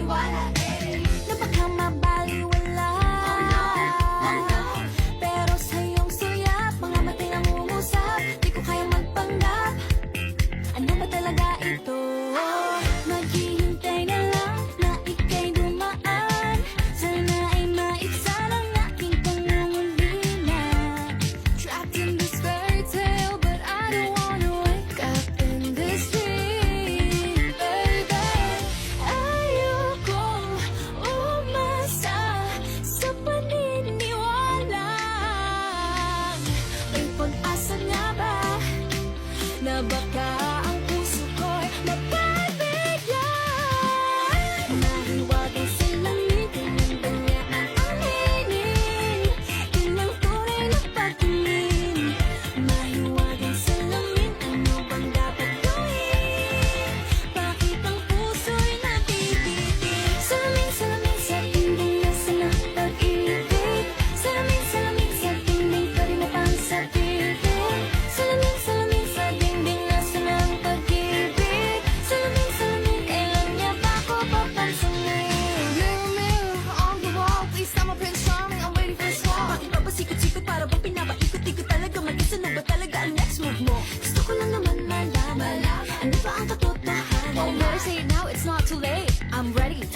maniwala na baka mabaliwala. Pero sa iyong sulyap, mga matay nangungusap, di ko kaya magpanggap. Ano ba talaga ito? Maghihintay na lang na ika'y dumaan. Sana ay maitsa ng aking pangungulina. Trapped in this fairy tale, but I don't wanna wake up in this dream, baby. Ayokong umasa sa paniniwala. May pag-asa nga ba na baka ang puso ko'y mapabigyan? Nahiwagang sa langit, tinanda niya ang aminin. Ilang tunay na pagtingin. Mahiwagang sa langit, ano bang dapat gawin? Bakit ang puso'y natitigil? Salamin, salamin sa dingding, nasa ng pag-ibig. Salamin, salamin sa dingding, pwede mo pang sabihin. Salamin, salamin sa dingding, nasa ng pag-ibig. Salamin, salamin, kailan niya ba ako papansinin? Mirror, mirror on the wall, please tell my Prince Charming I'm waiting for this call. Bakit ba pasikot-sikot para bang pinapaikot-ikot talaga? Mag-isa na ba talaga ang next move mo? Gusto ko lang naman malaman, ano ba ang katotohanan? Oh, better say it now, it's not too late. I'm ready.